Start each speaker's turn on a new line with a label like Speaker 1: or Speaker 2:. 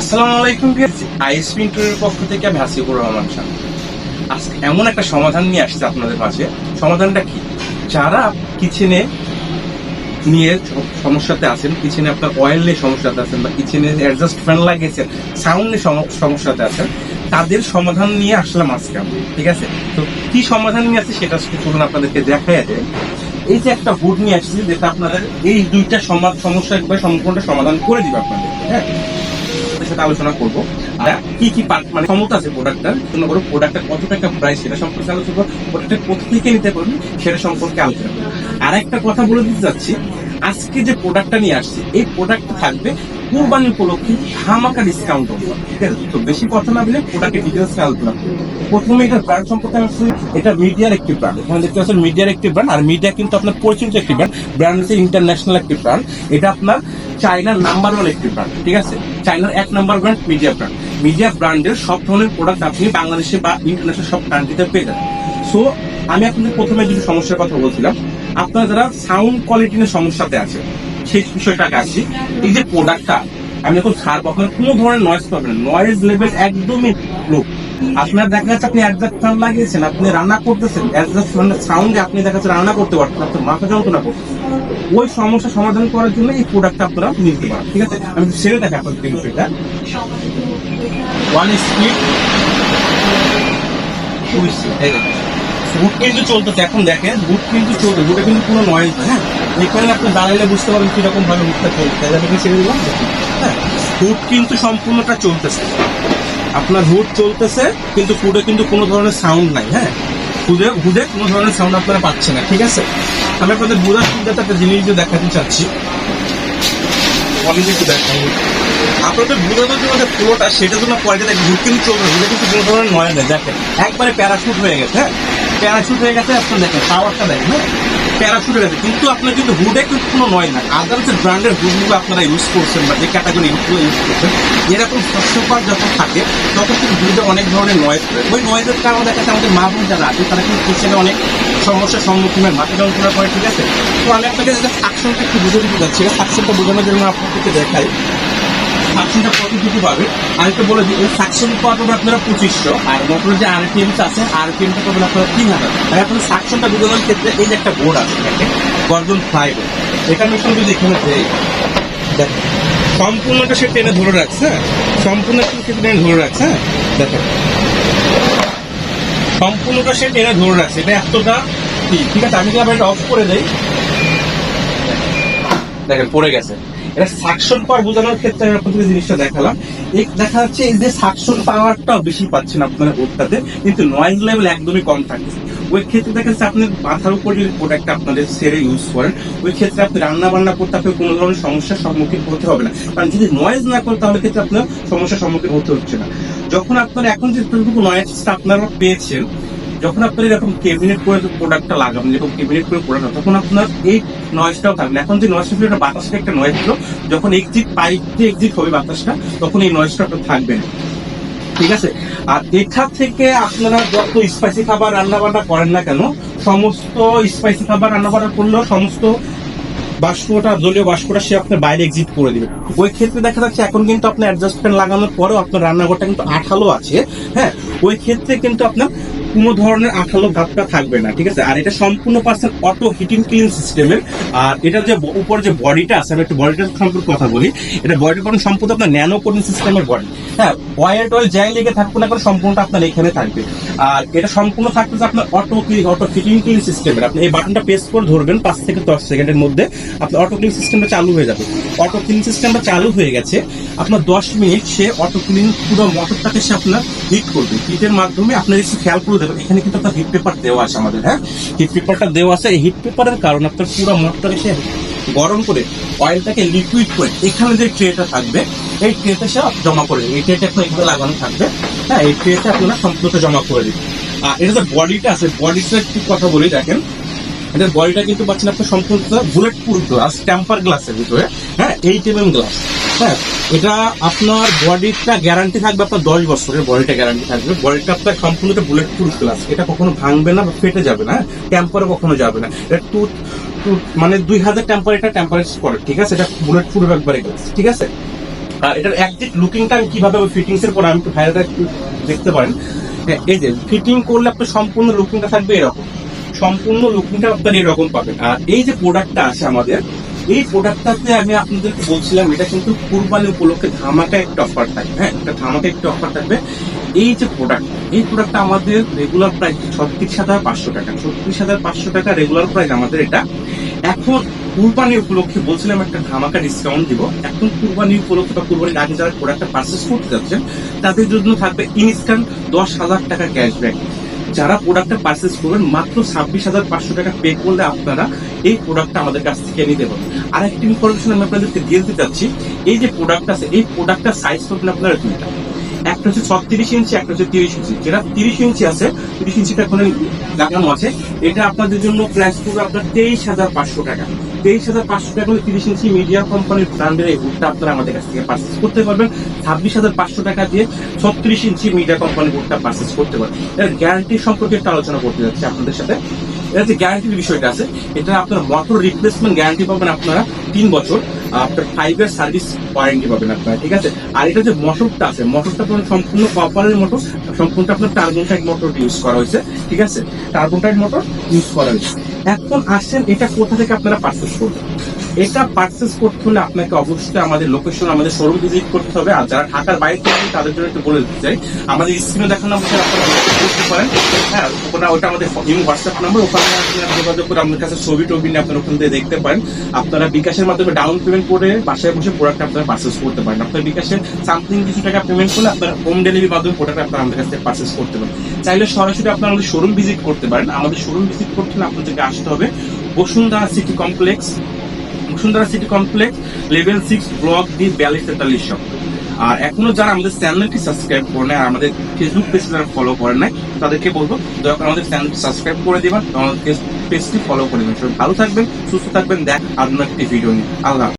Speaker 1: আসসালামু আলাইকুম আইএসপি ইন্টারভিউর পক্ষ থেকে আমি হাসিবুর রহমান খান। আজকে এমন একটা সমাধান নিয়ে আসছে আপনাদের মাঝে। সমাধানটা কি? যারা কিচেনে নিয়ে সমস্যাতে আছেন, কিচেনে আপনার অয়েল নিয়ে সমস্যাতে আছেন, বা কিচেনে অ্যাডজাস্ট ফ্যান লাগিয়েছেন, সাউন্ড নিয়ে সমস্যাতে আছেন, তাদের সমাধান নিয়ে আসলাম আজকে আমি। ঠিক আছে, তো কি সমাধান নিয়ে আসছে সেটা চলুন আপনাদেরকে দেখাই যায়। এই যে একটা হুড নিয়ে আসছে, যেটা আপনাদের এই দুইটা সমস্যা একবার সম্পূর্ণটা সমাধান করে দিবে আপনাদেরকে। হ্যাঁ, সাথে আলোচনা করবো আর কি কি পার্ট মানে ক্ষমতা আছে প্রোডাক্টটার জন্য, করবো প্রোডাক্টটা কত টাকা প্রাইস সেটা সম্পর্কে আলোচনা করবো, প্রোডাক্টটা কোথা থেকে নিতে পারবেন সেটা সম্পর্কে আলোচনা করবো। আর একটা কথা বলে দিতে যাচ্ছি, আজকে যে প্রোডাক্টটা নিয়ে আসছি এই প্রোডাক্টটা থাকবে কুরবানি উপলক্ষে ধামাকা ডিসকাউন্ট অফার। ঠিক আছে, তো বেশি কথা না বলে প্রোডাক্টের ডিটেলস আলোচনা করবো। প্রথমে এটার ব্র্যান্ড সম্পর্কে আমি এটা মিডিয়ার একটি ব্র্যান্ড। এখানে দেখতে পাচ্ছেন মিডিয়ার একটি ব্র্যান্ড, আর মিডিয়া কিন্তু আপনার পরিচিত একটি ব্র্যান্ড। ব্র্যান্ড হচ্ছে ইন্টারন্যাশনাল একটি ব্র্যান্ড। এটা আপনার চায়নার নাম্বার 1 একটি ব্র্যান্ড। ঠিক আছে, চায়নার 1 number brand media brand. Media ব্র্যান্ডের সব ধরনের প্রোডাক্ট আপনি বাংলাদেশে বা ইন্টারন্যাশনাল সব কান্ট্রিতে পেয়ে যাবেন। সো আমি আপনাদের প্রথমে যদি সমস্যার কথা বলছিলাম, আপনারা যারা সাউন্ড কোয়ালিটি নিয়ে সমস্যাতে আছে সেই বিষয়টাকে আসছি। এই যে প্রোডাক্টটা আমি যখন ছাড়বো, আপনার কোনো ধরনের নয়েজ পাবেন না, নয়েজ লেভেল একদমই লো। আপনার দেখা যাচ্ছে আপনি অ্যাডজাস্ট ফ্যান লাগিয়েছেন, আপনি রান্না করতেছেন, অ্যাডজাস্ট ফ্যানের সাউন্ডে আপনি দেখা যাচ্ছে রান্না করতে পারছেন, আপনার মাথা যন্ত্রণা করতেছেন। ওই সমস্যা সমাধান করার জন্য এই প্রোডাক্টটা আপনারা নিতে পারেন। ঠিক আছে, আমি সেরে দেখে আপনাদের বিষয়টা। 1 স্পিড 2 স্পিড বুট কিন্তু চলতেছে। এখন দেখেন বুট কিন্তু চলছে, বুটে কিন্তু কোনো নয়েজ না। হ্যাঁ, এখানে আপনি দাঁড়াইলে বুঝতে পারেন কিরকম ভাবে বুটটা চলছে। ছেড়ে দিলাম। হ্যাঁ, বুট কিন্তু সম্পূর্ণটা চলতেছে, আপনার হুড চলতেছে, কিন্তু ফুডে কিন্তু কোনো ধরনের সাউন্ড নাই। হ্যাঁ, হুডে কোনো ধরনের সাউন্ড আপনারা পাচ্ছেন না। ঠিক আছে, আমি আপনাদের বোঝার সুবিধাতে একটা জিনিস যে দেখাতে চাচ্ছি, আপনাদের বোঝানোর জন্য যে ফ্লোটা সেটা জন্য পরে দেখেন হুড কিন্তু চলবে, হুডে কিন্তু কোনো ধরনের নয় নেই। দেখেন একবারে প্যারাশুট হয়ে গেছে। হ্যাঁ, প্যারাশুট হয়ে গেছে। আপনার দেখেন পাওয়ারটা দেখেন, হ্যাঁ প্যারাশুট হয়ে গেছে, কিন্তু আপনার কিন্তু হুডে কিন্তু কোনো নয় না। আদার্স ব্র্যান্ডের হুডগুলো আপনারা ইউজ করছেন বা যে ক্যাটাগরি হুডগুলো ইউজ করছেন, এরকম স্বচ্ছপাত যখন থাকে তখন কিন্তু হুডে অনেক ধরনের নয়েজ করে। ওই নয়েজের কারণে দেখা যাচ্ছে আমাদের মা বোন যারা আছে তারা কিন্তু কিচেনে অনেক সমস্যার সম্মুখীন হয়, মাথা যন্ত্রণা করে। ঠিক আছে, তো আমি আপনাকে যেটা সাকশনটা একটু বুঝে দিতে যাচ্ছি, সাকশনটা বোঝানোর জন্য আপনাদেরকে দেখাই সাকশনটা কতটুকু পাবে। আরেকটা বলে দিই, সাকশন পাবেন আপনারা 2500, আর মোটরের যে আরপিএমটা আছে আরপিএমটা পাবেন আপনারা 3000। আর আপনার সাকশনটা বোঝানোর ক্ষেত্রে এই যে একটা বোর্ড আছে দেখেন, গর্জন 5, এখানে যদি এখানে দেখেন সম্পূর্ণটা সে টেনে ধরে রাখছে। সম্পূর্ণ টেনে ধরে রাখছে। দেখেন সম্পূর্ণটা সে টেনে ধরে রাখছে, এটা এতটা ঠিক আছে। আমি যদি এটা অফ করে দেই, দেখেন পড়ে গেছে। এটা সাকশন পাওয়ার বোঝানোর ক্ষেত্রে আমি আপনাদের জিনিসটা দেখালাম। এই দেখা যাচ্ছে এই যে সাকশন পাওয়ারটাও বেশি পাচ্ছেন আপনারা ওটাতে, কিন্তু নয়েজ লেভেল একদমই কম থাকছে। ওই ক্ষেত্রে দেখা যাচ্ছে আপনার মাথার উপর যদি প্রোডাক্টটা আপনাদের সেরে ইউজ করেন, ওই ক্ষেত্রে আপনি রান্না বান্না করতে আপনার কোনো ধরনের সমস্যার সম্মুখীন হতে হবে না। কারণ যদি নয়েজ না করেন তাহলে ক্ষেত্রে আপনার সমস্যার সম্মুখীন হতে হচ্ছে না। যখন আপনার এখন যেটুকু নয়েজটা আপনারা পেয়েছেন, যখন আপনার এরকম ক্যাবিনেট করে প্রোডাক্টটা লাগাবেন, যেরকম ক্যাবিনেট করে প্রোডাক্ট, তখন আপনার এই নয়েজটাও থাকবে। এখন যে নয়েজটা ছিল এটা বাতাসের একটা নয়েজ ছিল, যখন পাইপ দিয়ে এক্সিট হবে বাতাসটা, তখন এই নয়েজটা আপনার থাকবে না। ঠিক আছে, আর এটা থেকে আপনারা যত স্পাইসি খাবার রান্না বান্না করেন না কেন, সমস্ত স্পাইসি খাবার রান্না বান্না করলেও সমস্ত বাষ্পটা, জলীয় বাষ্পটা সে আপনার বাইরে এক্সিট করে দিবে। ওই ক্ষেত্রে দেখা যাচ্ছে এখন কিন্তু আপনার অ্যাডজাস্ট ফ্যান লাগানোর পরেও আপনার রান্নাঘরটা কিন্তু আঠালো আছে। হ্যাঁ, ওই ক্ষেত্রে কিন্তু আপনার কোনো ধরনের আঠালো ভাবটা থাকবে না। ঠিক আছে, আর এটা সম্পূর্ণ পার্সেন্ট অটো হিটিং ক্লিন সিস্টেমের। আর এটা যে উপর যে বডিটা আছে, আমি একটু বডিটার সম্পর্কে কথা বলি। এটা বডিটা কোনো সম্পূর্ণ আপনার ন্যানো কোটিং সিস্টেমের বডি। হ্যাঁ, অয়েল যাই লেগে থাকবে না করে সম্পূর্ণটা আপনার এখানে থাকবে। আর এটা সম্পূর্ণ থাকতেছে আপনার অটো হিটিং ক্লিন সিস্টেমের। আপনি এই বাটনটা প্রেস করে ধরবেন, 5 থেকে 10 সেকেন্ডের মধ্যে আপনার অটো ক্লিন সিস্টেমটা চালু হয়ে যাবে। অটো ক্লিন সিস্টেমটা চালু হয়ে গেছে, আপনার 10 মিনিট সে অটো ক্লিন পুরো মোটরটাকে সে আপনার হিট করবে। হিটের মাধ্যমে আপনার একটু খেয়াল করে দেবেন, এখানে কিন্তু আপনার হিট পেপার দেওয়া আছে আমাদের। হ্যাঁ, হিট পেপারটা দেওয়া আছে। এই হিট পেপারের কারণে আপনার পুরো মোটরটাকে সে গরম করে অয়েলটাকে লিকুইড করে এখানে যে ট্রেটা থাকবে এই ট্রেতে সে জমা করে দেবে। এই ট্রেটা আপনার এখানে লাগানো থাকবে। হ্যাঁ, এই ট্রেতে আপনারা সম্পূর্ণ জমা করে দিবেন। আর এটা যে বডিটা আছে, বডিটা একটু কথা বলি। দেখেন এটার বডিটা কিন্তু পাচ্ছেন আপনার সম্পূর্ণ বুলেট প্রুফ গ্লাস, টেম্পার গ্লাসের ভিতরে। হ্যাঁ, 8 mm গ্লাস। হ্যাঁ, এটা আপনার বডিটা গ্যারান্টি থাকবে আপনার 10 বছরের বডিটা গ্যারান্টি থাকবে। বডিটা আপনার সম্পূর্ণ বুলেট প্রুফ গ্লাস, এটা কখনো ভাঙবে না বা ফেটে যাবে না, টেম্পারে কখনো যাবে না। এটা মানে 2000 টেম্পারেচার করে। ঠিক আছে, এটা বুলেট প্রুফ একবারে গ্লাস। ঠিক আছে, আর এটার একজ্যাক্ট লুকিংটা আমি কিভাবে ফিটিংস এর পর আমি একটু ভাইরাটা একটু দেখতে পারেন। এই যে ফিটিং করলে আপনার সম্পূর্ণ লুকিংটা থাকবে এরকম, সম্পূর্ণ লুকিংটা আপনার এরকম পাবেন। আর এই যে প্রোডাক্টটা আছে আমাদের, এই প্রোডাক্টটাতে আমি আপনাদেরকে বলছিলাম এটা কিন্তু কুরবানি উপলক্ষে ধামাকা একটা অফার থাকবে। হ্যাঁ, একটা ধামাকা একটা অফার থাকবে। এই যে প্রোডাক্ট, এই প্রোডাক্টটা আমাদের রেগুলার প্রাইস 36,500 টাকা, 36,500 টাকা রেগুলার প্রাইস আমাদের এটা। এখন কুরবানি উপলক্ষে বলছিলাম একটা ধামাকা ডিসকাউন্ট দিব। এখন কুরবানি উপলক্ষে বা কুরবানির আগে যারা প্রোডাক্টটা পারচেস করতে যাচ্ছেন তাদের জন্য থাকবে ইনস্ট্যান্ট 10,000 টাকা ক্যাশব্যাক। যারা প্রোডাক্টটা পারচেস করবেন মাত্র 26,500 টাকা পে করলে আপনারা এই প্রোডাক্টটা আমাদের কাছ থেকে নিতে পারবেন। আর একটা ইনফরমেশন আমি আপনাদেরকে দিয়ে দিতে চাচ্ছি, এই যে প্রোডাক্ট আছে এই প্রোডাক্টটার সাইজ পাবেন আপনারা দুইটা, একটা হচ্ছে 36 ইঞ্চি, একটা হচ্ছে 30 ইঞ্চি। যেটা 30 ইঞ্চি আছে, 30 ইঞ্চিটা এখন লাগানো আছে, এটা আপনাদের জন্য প্রাইস পড়বে আপনার 23,500 টাকা। 23,500 টাকা হলে 30 ইঞ্চি মিডিয়া কোম্পানির ব্র্যান্ডের এই বুটটা আপনারা আমাদের কাছ থেকে পারচেস করতে পারবেন। 26,500 টাকা দিয়ে 36 ইঞ্চি মিডিয়া কোম্পানির বুটটা পারচেস করতে পারবেন। এর গ্যারান্টি সম্পর্কে একটা আলোচনা করতে যাচ্ছি আপনাদের সাথে। এটা যে গ্যারান্টির বিষয়টা আছে, এটা আপনার মোটর রিপ্লেসমেন্ট গ্যারান্টি পাবেন আপনারা 3 বছর, আপনার 5 ইয়ার সার্ভিস ওয়ারেন্টি পাবেন আপনারা, ঠিক আছে। আর এটা যে মোটরটা আছে, মোটরটা আপনার সম্পূর্ণ কপারের মোটর, সম্পূর্ণ আপনার টার্বন টাইপ মোটর ইউজ করা হয়েছে, ঠিক আছে, টার্বন টাইপ মোটর ইউজ করা হয়েছে। এখন আসছেন এটা কোথা থেকে আপনারা পারচেস করবেন। এটা পারচেস করতে হলে আপনাকে অবশ্যই আমাদের লোকেশন, আমাদের শোরুম ভিজিট করতে হবে। আর যারা ঢাকার বাইরে থেকে তাদের জন্য একটু বলে দিতে চাই, আমাদের স্ক্রিনে দেখানো নাম্বার আপনারা যোগাযোগ করতে পারেন। হ্যাঁ, ওটা আমাদের হোয়াটসঅ্যাপ নাম্বার, ওখানে আপনারা যোগাযোগ করে আমাদের কাছে ছবি টবি নিয়ে আপনারা ওখান থেকে দেখতে পারেন। আপনারা বিকাশের মাধ্যমে ডাউন পেমেন্ট করে বাসায় বসে প্রোডাক্ট আপনারা পারচেস করতে পারেন। আপনার বিকাশে সামথিং কিছু টাকা পেমেন্ট করলে আপনারা হোম ডেলিভারির মাধ্যমে প্রোডাক্ট আপনারা আমাদের কাছ থেকে পারচেস করতে পারেন। চাইলে সরাসরি আপনারা আমাদের শোরুম ভিজিট করতে পারেন। আমাদের শোরুম ভিজিট করতে হলে আপনাদেরকে আসতে হবে Bashundhara city complex, Bashundhara city complex level 6 block D 4243 shop. আর এখনো যারা আমাদের চ্যানেলটি সাবস্ক্রাইব করে নাই, আমাদের ফেসবুক পেজ যারা ফলো করেন নাই, তাদেরকে বলবো দয়া করে আমাদের চ্যানেলটি সাবস্ক্রাইব করে দিবেন, আমাদের পেজটি ফলো করে দিবেন। সবাই ভালো থাকবেন, সুস্থ থাকবেন। দেখ আপনার একটি ভিডিও নিয়ে। আল্লাহ।